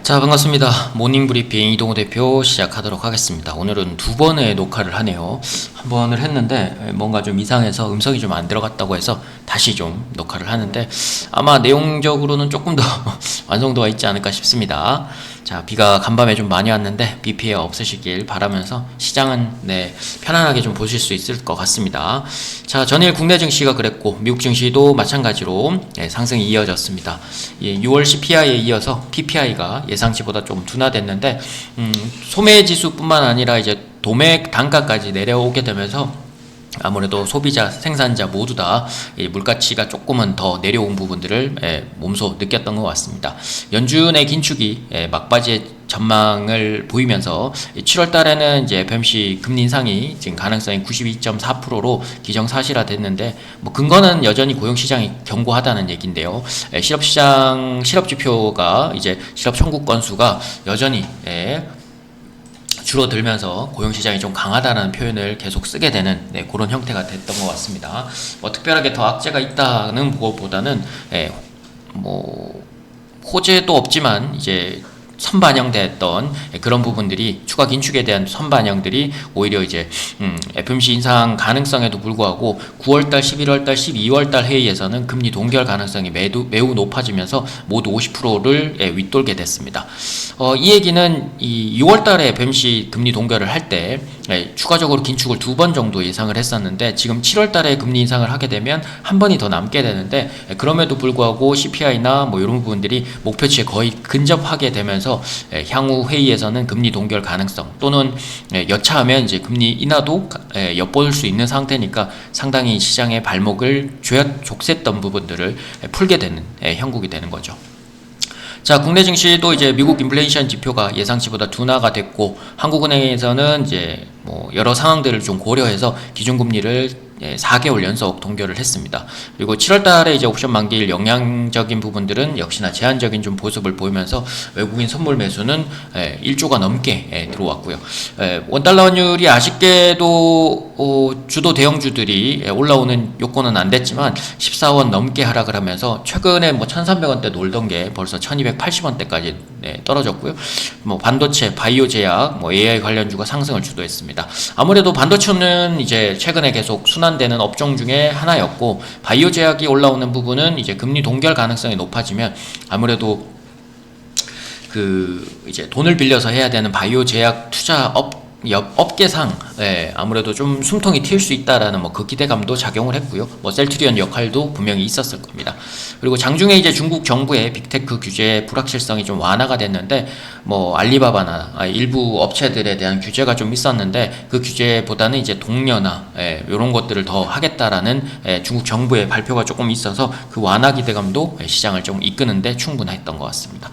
자, 반갑습니다. 모닝브리핑 이동호 대표 시작하도록 하겠습니다. 오늘은 두 번의 녹화를 하네요. 한 번을 했는데 뭔가 좀 이상해서 음성이 좀 안 들어갔다고 해서 다시 좀 녹화를 하는데 아마 내용적으로는 조금 더 완성도가 있지 않을까 싶습니다. 자, 비가 간밤에 좀 많이 왔는데 비 피해 없으시길 바라면서 시장은 편안하게 좀 보실 수 있을 것 같습니다. 자, 전일 국내 증시가 그랬고 미국 증시도 마찬가지로 상승이 이어졌습니다. 6월 CPI에 이어서 PPI가 예상치보다 좀 둔화됐는데 소매 지수뿐만 아니라 이제 도매 단가까지 내려오게 되면서 아무래도 소비자, 생산자 모두 다 물가치가 조금은 더 내려온 부분들을 몸소 느꼈던 것 같습니다. 연준의 긴축이 막바지의 전망을 보이면서 7월 달에는 이제 FOMC 금리 인상이 지금 가능성이 92.4%로 기정사실화됐는데 근거는 여전히 고용시장이 견고하다는 얘기인데요. 실업지표가 이제 실업 청구 건수가 여전히 줄어들면서 고용시장이 좀 강하다는 표현을 계속 쓰게 되는 그런 형태가 됐던 것 같습니다. 특별하게 더 악재가 있다는 것보다는 호재도 없지만 이제 선반영됐던 그런 부분들이 추가 긴축에 대한 선반영들이 오히려 이제 FOMC 인상 가능성에도 불구하고 9월달, 11월달, 12월달 회의에서는 금리 동결 가능성이 매우 높아지면서 모두 50%를 윗돌게 됐습니다. 이 얘기는 이 6월달에 FOMC 금리 동결을 할 때 추가적으로 긴축을 2번 정도 예상을 했었는데 지금 7월달에 금리 인상을 하게 되면 한 번이 더 남게 되는데 그럼에도 불구하고 CPI나 이런 부분들이 목표치에 거의 근접하게 되면서 향후 회의에서는 금리 동결 가능성 또는 여차하면 이제 금리 인하도 엿볼 수 있는 상태니까 상당히 시장의 발목을 족쇄했던 부분들을 풀게 되는 형국이 되는 거죠. 자, 국내 증시도 이제 미국 인플레이션 지표가 예상치보다 둔화가 됐고 한국은행에서는 이제 여러 상황들을 좀 고려해서 기준금리를 4개월 연속 동결을 했습니다. 그리고 7월 달에 이제 옵션 만기일 영향적인 부분들은 역시나 제한적인 좀 모습을 보이면서 외국인 선물 매수는 1조가 넘게 들어왔고요. 원달러 환율이 아쉽게도 주도 대형주들이 올라오는 요건은 안 됐지만 14원 넘게 하락을 하면서 최근에 1,300원대 놀던 게 벌써 1,280원대까지 떨어졌고요. 반도체, 바이오 제약, AI 관련주가 상승을 주도했습니다. 아무래도 반도체는 이제 최근에 계속 순환되는 업종 중에 하나였고 바이오 제약이 올라오는 부분은 이제 금리 동결 가능성이 높아지면 아무래도 이제 돈을 빌려서 해야 되는 바이오 제약 투자 업계상 아무래도 좀 숨통이 튈 수 있다라는 그 기대감도 작용을 했고요. 셀트리온 역할도 분명히 있었을 겁니다. 그리고 장중에 이제 중국 정부의 빅테크 규제의 불확실성이 좀 완화가 됐는데 알리바바나 일부 업체들에 대한 규제가 좀 있었는데 그 규제보다는 이제 동료나 이런 것들을 더 하겠다라는 중국 정부의 발표가 조금 있어서 그 완화 기대감도 시장을 좀 이끄는데 충분했던 것 같습니다.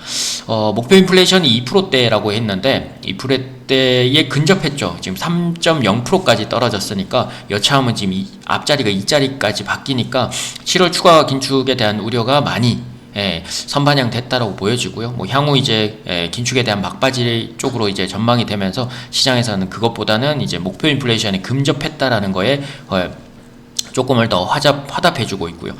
목표 인플레이션이 2%대라고 했는데 2%대에 근접했죠. 지금 3.0%까지 떨어졌으니까 여차하면 지금 앞자리가 2자리까지 바뀌니까 7월 추가 긴축에 대한 우려가 많이 선반영 됐다라고 보여지고요. 향후 이제 긴축에 대한 막바지 쪽으로 이제 전망이 되면서 시장에서는 그것보다는 이제 목표 인플레이션에 근접했다라는 거에 조금을 더 화답해주고 있고요.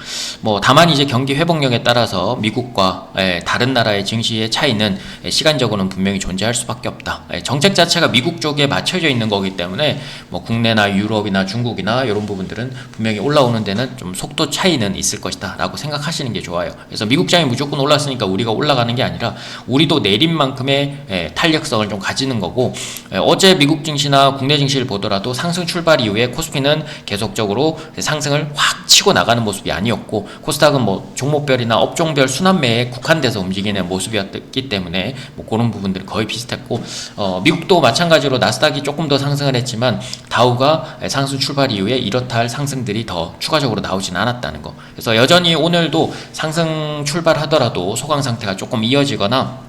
다만 이제 경기 회복력에 따라서 미국과 다른 나라의 증시의 차이는 시간적으로는 분명히 존재할 수밖에 없다. 정책 자체가 미국 쪽에 맞춰져 있는 거기 때문에 국내나 유럽이나 중국이나 이런 부분들은 분명히 올라오는 데는 좀 속도 차이는 있을 것이다 라고 생각하시는 게 좋아요. 그래서 미국장이 무조건 올랐으니까 우리가 올라가는 게 아니라 우리도 내린 만큼의 탄력성을 좀 가지는 거고 어제 미국 증시나 국내 증시를 보더라도 상승 출발 이후에 코스피는 계속적으로 상승을 확 치고 나가는 모습이 아니었고 코스닥은 종목별이나 업종별 순환매에 국한돼서 움직이는 모습이었기 때문에 그런 부분들이 거의 비슷했고 미국도 마찬가지로 나스닥이 조금 더 상승을 했지만 다우가 상승 출발 이후에 이렇다 할 상승들이 더 추가적으로 나오진 않았다는 거. 그래서 여전히 오늘도 상승 출발하더라도 소강 상태가 조금 이어지거나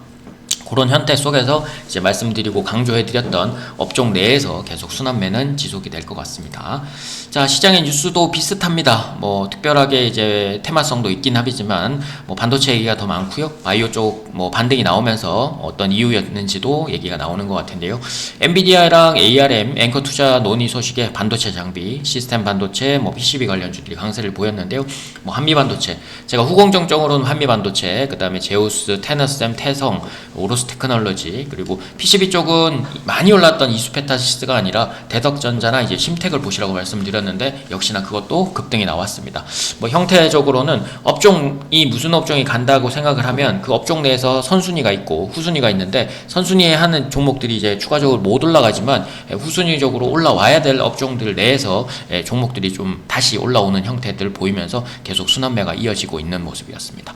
그런 형태 속에서 이제 말씀드리고 강조해드렸던 업종 내에서 계속 순환매는 지속이 될 것 같습니다. 자, 시장의 뉴스도 비슷합니다. 특별하게 이제 테마성도 있긴 하지만 반도체 얘기가 더 많고요. 바이오 쪽 반등이 나오면서 어떤 이유였는지도 얘기가 나오는 것 같은데요. 엔비디아랑 ARM 앵커 투자 논의 소식에 반도체 장비, 시스템 반도체, PCB 관련주들이 강세를 보였는데요. 한미 반도체, 제가 후공정적으로는 한미 반도체, 그 다음에 제우스, 테너셈, 태성, 오로스 로토스 테크놀로지, 그리고 PCB 쪽은 많이 올랐던 이수페타시스가 아니라 대덕전자나 이제 심텍을 보시라고 말씀드렸는데 역시나 그것도 급등이 나왔습니다. 뭐 형태적으로는 업종이 무슨 업종이 간다고 생각을 하면 그 업종 내에서 선순위가 있고 후순위가 있는데, 선순위에 하는 종목들이 이제 추가적으로 못 올라가지만 후순위적으로 올라와야 될 업종들 내에서 종목들이 좀 다시 올라오는 형태들 보이면서 계속 순환매가 이어지고 있는 모습이었습니다.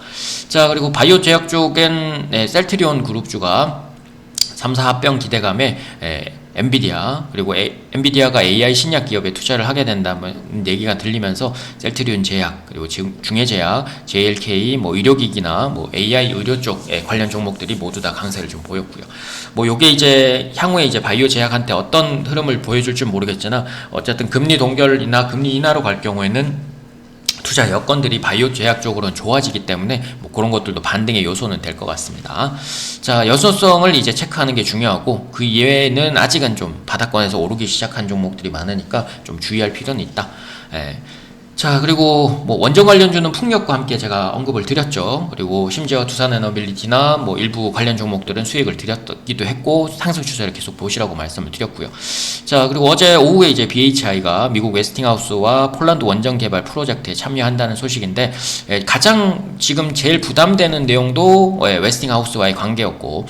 자, 그리고 바이오 제약 쪽엔 셀트리온 그룹주가 3사 합병 기대감에 엔비디아, 그리고 엔비디아가 AI 신약 기업에 투자를 하게 된다는 얘기가 들리면서 셀트리온 제약, 그리고 중해제약, JLK, 뭐 의료기기나 뭐 AI 의료 쪽 관련 종목들이 모두 다 강세를 좀 보였고요. 뭐 요게 이제 향후에 이제 바이오 제약한테 어떤 흐름을 보여줄지 모르겠지만 어쨌든 금리 동결이나 금리 인하로 갈 경우에는 투자 여건들이 바이오 제약 쪽으로는 좋아지기 때문에 뭐 그런 것들도 반등의 요소는 될 것 같습니다. 자, 여소성을 이제 체크하는 게 중요하고, 그 이외에는 아직은 좀 바닥권에서 오르기 시작한 종목들이 많으니까 좀 주의할 필요는 있다. 자, 그리고 뭐 원전 관련주는 풍력과 함께 제가 언급을 드렸죠. 그리고 심지어 두산에너빌리티나 뭐 일부 관련 종목들은 수익을 드렸기도 했고 상승 추세를 계속 보시라고 말씀을 드렸고요. 자, 그리고 어제 오후에 이제 BHI가 미국 웨스팅하우스와 폴란드 원전 개발 프로젝트에 참여한다는 소식인데, 가장 지금 제일 부담되는 내용도 웨스팅하우스와의 관계였고,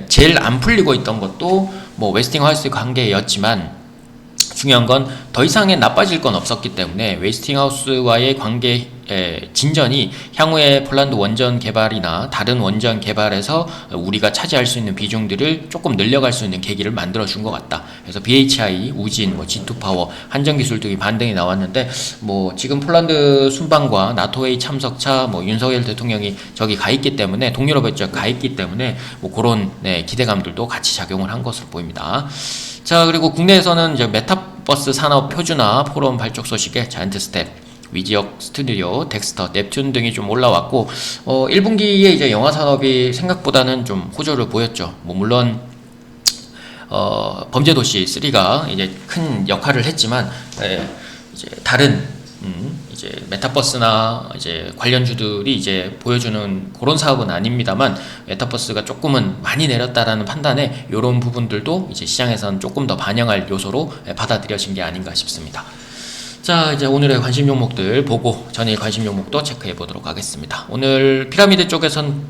제일 안 풀리고 있던 것도 뭐 웨스팅하우스의 관계였지만, 중요한 건 더 이상의 나빠질 건 없었기 때문에 웨스팅하우스와의 관계 진전이 향후에 폴란드 원전 개발이나 다른 원전 개발에서 우리가 차지할 수 있는 비중들을 조금 늘려갈 수 있는 계기를 만들어 준 것 같다. 그래서 BHI, 우진, 뭐 G2파워, 한전기술 등이 반등이 나왔는데, 뭐 지금 폴란드 순방과 나토웨이 참석차 뭐 윤석열 대통령이 저기 가 있기 때문에, 동유럽에 가 있기 때문에 뭐 그런 기대감들도 같이 작용을 한 것으로 보입니다. 자, 그리고 국내에서는 이제 메타버스 산업 표준화 포럼 발족 소식에 자이언트 스텝, 위지역 스튜디오, 덱스터, 넵튠 등이 좀 올라왔고, 1분기에 이제 영화 산업이 생각보다는 좀 호조를 보였죠. 뭐 물론 범죄도시 3가 이제 큰 역할을 했지만, 이제 다른 이제 메타버스나 이제 관련주들이 이제 보여주는 그런 사업은 아닙니다만, 메타버스가 조금은 많이 내렸다라는 판단에 이런 부분들도 이제 시장에서는 조금 더 반영할 요소로 받아들여진 게 아닌가 싶습니다. 자, 이제 오늘의 관심 종목들 보고 전일 관심 종목도 체크해 보도록 하겠습니다. 오늘 피라미드 쪽에선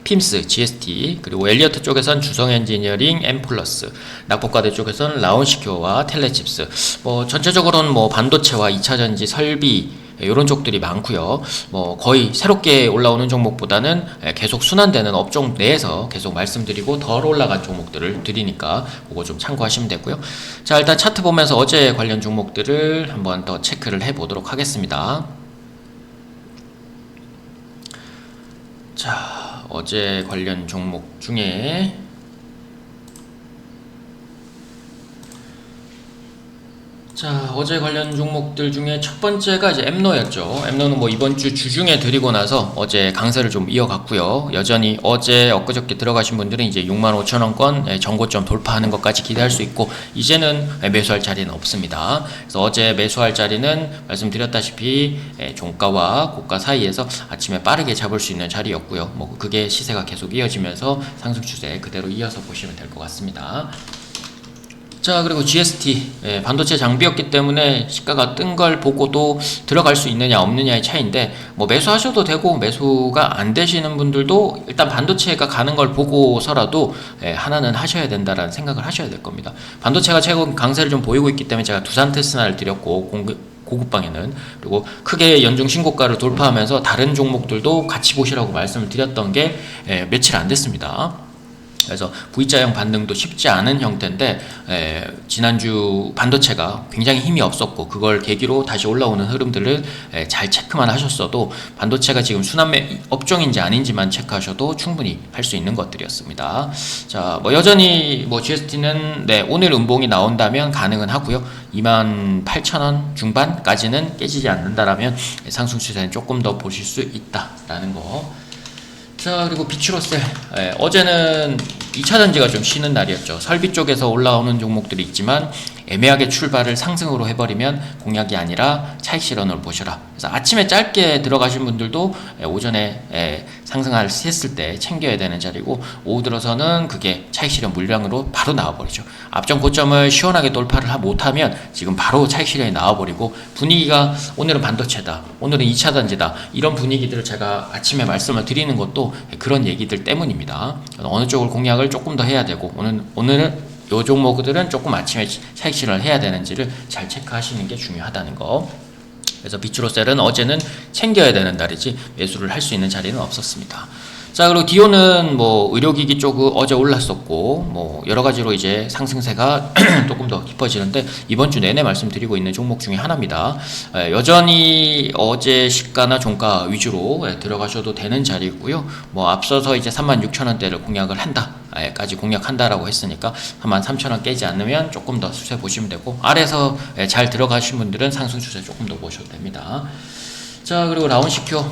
핌스, GST, 그리고 엘리어트 쪽에선 주성엔지니어링, 엠플러스, 낙폭과대 쪽에선 라온시큐어와 텔레칩스, 뭐 전체적으로는 뭐 반도체와 2차전지, 설비 이런 쪽들이 많고요. 뭐 거의 새롭게 올라오는 종목보다는 계속 순환되는 업종 내에서 계속 말씀드리고 덜 올라간 종목들을 드리니까 그거 좀 참고하시면 되고요. 자, 일단 차트 보면서 어제 관련 종목들을 한번 더 체크를 해 보도록 하겠습니다. 자, 어제 관련 종목 중에 어제 관련 종목들 중에 첫 번째가 이제 엠노였죠. 엠노는 뭐 이번 주 주중에 드리고 나서 어제 강세를 좀 이어갔고요. 여전히 어제 엊그저께 들어가신 분들은 이제 65,000원권 전고점 돌파하는 것까지 기대할 수 있고, 이제는 매수할 자리는 없습니다. 그래서 어제 매수할 자리는 말씀드렸다시피 종가와 고가 사이에서 아침에 빠르게 잡을 수 있는 자리였고요. 뭐 그게 시세가 계속 이어지면서 상승 추세 그대로 이어서 보시면 될 것 같습니다. 자, 그리고 GST, 반도체 장비였기 때문에 시가가 뜬 걸 보고도 들어갈 수 있느냐 없느냐의 차이인데, 뭐 매수하셔도 되고 매수가 안 되시는 분들도 일단 반도체가 가는 걸 보고서라도 하나는 하셔야 된다라는 생각을 하셔야 될 겁니다. 반도체가 최근 강세를 좀 보이고 있기 때문에 제가 두산 테스나를 드렸고, 고급방에는, 그리고 크게 연중 신고가를 돌파하면서 다른 종목들도 같이 보시라고 말씀을 드렸던 게 며칠 안 됐습니다. 그래서 V자형 반등도 쉽지 않은 형태인데, 지난주 반도체가 굉장히 힘이 없었고 그걸 계기로 다시 올라오는 흐름들을 잘 체크만 하셨어도, 반도체가 지금 순환매 업종인지 아닌지만 체크하셔도 충분히 할 수 있는 것들이었습니다. 자, 뭐 여전히 뭐 GST는 오늘 음봉이 나온다면 가능은 하고요. 28,000원 중반까지는 깨지지 않는다라면 상승 추세는 조금 더 보실 수 있다라는 거. 자, 그리고 비추로셀, 어제는 2차전지가 좀 쉬는 날이었죠. 설비 쪽에서 올라오는 종목들이 있지만 애매하게 출발을 상승으로 해버리면 공략이 아니라 차익 실현으로 보셔라. 그래서 아침에 짧게 들어가신 분들도 오전에 상승을 했을 때 챙겨야 되는 자리고, 오후 들어서는 그게 차익 실현 물량으로 바로 나와버리죠. 앞전 고점을 시원하게 돌파를 못하면 지금 바로 차익 실현이 나와버리고, 분위기가 오늘은 반도체다, 오늘은 2차 전지다, 이런 분위기들을 제가 아침에 말씀을 드리는 것도 그런 얘기들 때문입니다. 어느 쪽을 공략을 조금 더 해야 되고, 오늘은 요 종목들은 조금 아침에 차익 실현을 해야 되는지를 잘 체크하시는 게 중요하다는 거. 그래서 비추로셀은 어제는 챙겨야 되는 날이지 매수를 할 수 있는 자리는 없었습니다. 자, 그리고 디오는 뭐 의료기기 쪽 어제 올랐었고, 뭐 여러 가지로 이제 상승세가 조금 더 깊어지는데, 이번 주 내내 말씀드리고 있는 종목 중에 하나입니다. 여전히 어제 시가나 종가 위주로 들어가셔도 되는 자리고요. 뭐 앞서서 이제 36,000원대를 공략을 한다, 까지 공략한다라고 했으니까 33,000원 깨지 않으면 조금 더 수세 보시면 되고, 아래서 잘 들어가신 분들은 상승 추세 조금 더 보셔도 됩니다. 자, 그리고 라온시큐.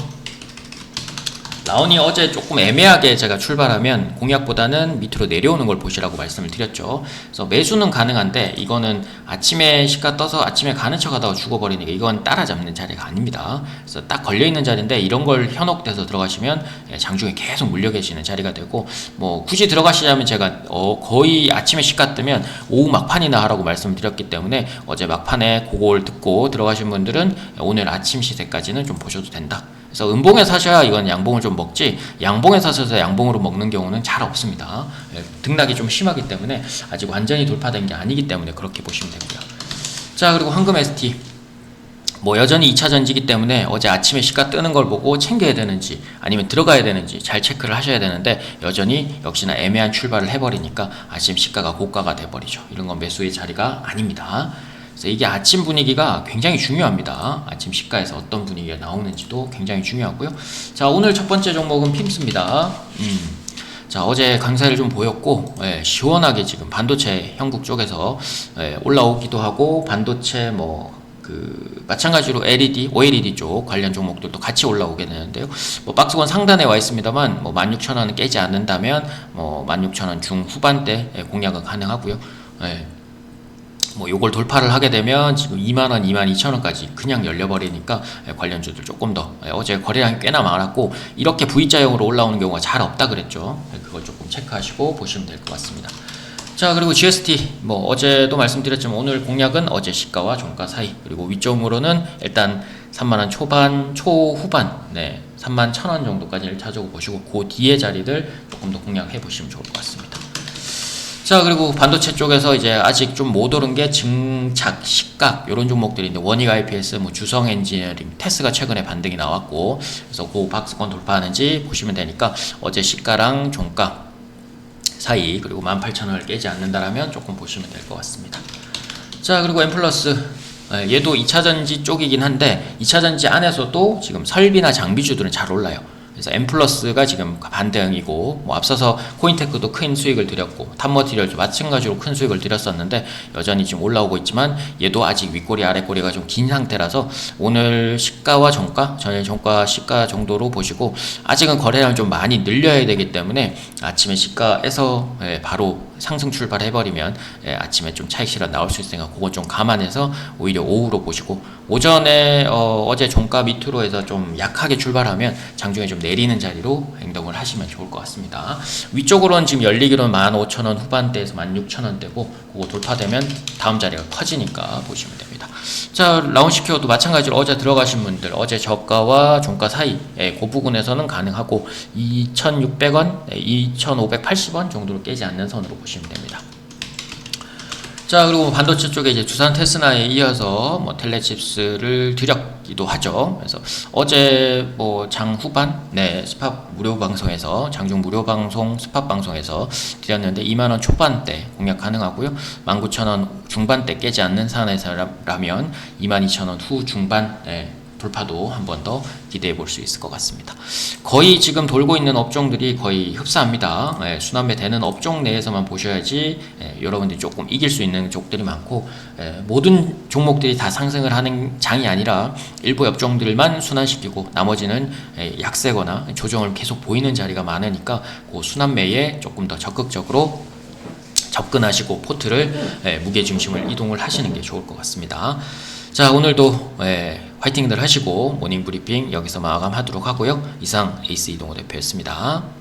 라온이 어제 조금 애매하게 제가 출발하면 공략보다는 밑으로 내려오는 걸 보시라고 말씀을 드렸죠. 그래서 매수는 가능한데, 이거는 아침에 시가 떠서 아침에 가는 척 하다가 죽어버리니까 이건 따라잡는 자리가 아닙니다. 그래서 딱 걸려있는 자리인데, 이런 걸 현혹돼서 들어가시면 장중에 계속 물려 계시는 자리가 되고, 뭐 굳이 들어가시자면 제가 거의 아침에 시가 뜨면 오후 막판이나 하라고 말씀을 드렸기 때문에, 어제 막판에 그걸 듣고 들어가신 분들은 오늘 아침 시세까지는 좀 보셔도 된다. 그래서 음봉에 사셔야 이건 양봉을 좀 먹지, 양봉에 사셔서 양봉으로 먹는 경우는 잘 없습니다. 등락이 좀 심하기 때문에 아직 완전히 돌파된 게 아니기 때문에 그렇게 보시면 되고요. 자, 그리고 황금 ST. 뭐 여전히 2차 전지기 때문에 어제 아침에 시가 뜨는 걸 보고 챙겨야 되는지 아니면 들어가야 되는지 잘 체크를 하셔야 되는데, 여전히 역시나 애매한 출발을 해버리니까 아침 시가가 고가가 돼버리죠. 이런 건 매수의 자리가 아닙니다. 그래서 이게 아침 분위기가 굉장히 중요합니다. 아침 시가에서 어떤 분위기가 나오는지도 굉장히 중요하고요. 자, 오늘 첫 번째 종목은 핌스입니다. 자, 어제 강세를 좀 보였고, 시원하게 지금 반도체 형국 쪽에서 올라오기도 하고, 반도체 마찬가지로 LED, OLED 쪽 관련 종목들도 같이 올라오게 되는데요. 뭐 박스권 상단에 와 있습니다만, 뭐 16,000원은 깨지 않는다면 뭐 16,000원 중후반대 공략은 가능하고요. 뭐 요걸 돌파를 하게 되면 지금 2만원, 22,000원까지 그냥 열려버리니까 관련주들 조금 더, 어제 거래량이 꽤나 많았고 이렇게 V자형으로 올라오는 경우가 잘 없다 그랬죠. 그걸 조금 체크하시고 보시면 될 것 같습니다. 자, 그리고 GST 뭐 어제도 말씀드렸지만 오늘 공략은 어제 시가와 종가 사이, 그리고 위점으로는 일단 3만원 초후반 31,000원 정도까지 1차적으로 보시고, 그 뒤에 자리들 조금 더 공략해 보시면 좋을 것 같습니다. 자, 그리고 반도체 쪽에서 이제 아직 좀 못 오른 게 증착, 식각 이런 종목들인데, 원익 IPS, 뭐 주성 엔지니어링, 테스가 최근에 반등이 나왔고, 그래서 그 박스권 돌파하는지 보시면 되니까 어제 시가랑 종가 사이, 그리고 18,000원을 깨지 않는다라면 조금 보시면 될 것 같습니다. 자, 그리고 엠플러스, 얘도 2차전지 쪽이긴 한데 2차전지 안에서도 지금 설비나 장비주들은 잘 올라요. 그래서 엠플러스가 지금 반등이고, 뭐 앞서서 코인테크도 큰 수익을 드렸고, 탑머티리얼도 마찬가지로 큰 수익을 드렸었는데 여전히 지금 올라오고 있지만, 얘도 아직 윗꼬리 아랫꼬리가 좀 긴 상태라서 오늘 시가와 종가, 전일 종가 시가 정도로 보시고, 아직은 거래량 좀 많이 늘려야 되기 때문에 아침에 시가에서 바로 상승 출발해버리면 아침에 좀 차익 실현 나올 수 있으니까 그건 좀 감안해서 오히려 오후로 보시고, 오전에 어제 종가 밑으로 해서 좀 약하게 출발하면 장중에 좀 내리는 자리로 행동을 하시면 좋을 것 같습니다. 위쪽으로는 지금 열리기로는 15,000원 후반대에서 16,000원대고, 그거 돌파되면 다음 자리가 커지니까 보시면 됩니다. 자, 라운시큐어도 마찬가지로 어제 들어가신 분들, 어제 저가와 종가 사이 그 부분에서는 가능하고, 2,600원, 2,580원 정도로 깨지 않는 선으로 보시면 됩니다. 자, 그리고 반도체 쪽에 이제 두산 테스나에 이어서 뭐 텔레칩스를 드렸기도 하죠. 그래서 어제 뭐 장 후반 스팟 무료 방송에서, 장중 무료 방송 스팟 방송에서 드렸는데 2만원 초반대 공략 가능하고요. 19,000원 중반대 깨지 않는 선에서라면 22,000원 후 중반 돌파도 한 번 더 기대해 볼 수 있을 것 같습니다. 거의 지금 돌고 있는 업종들이 거의 흡사합니다. 순환매 되는 업종 내에서만 보셔야지 여러분들이 조금 이길 수 있는 쪽들이 많고, 모든 종목들이 다 상승을 하는 장이 아니라 일부 업종들만 순환시키고 나머지는 약세거나 조정을 계속 보이는 자리가 많으니까 그 순환매에 조금 더 적극적으로 접근하시고 포트를 무게 중심을 이동을 하시는 게 좋을 것 같습니다. 자, 오늘도 화이팅들 하시고 모닝 브리핑 여기서 마감하도록 하고요. 이상 에이스 이동호 대표였습니다.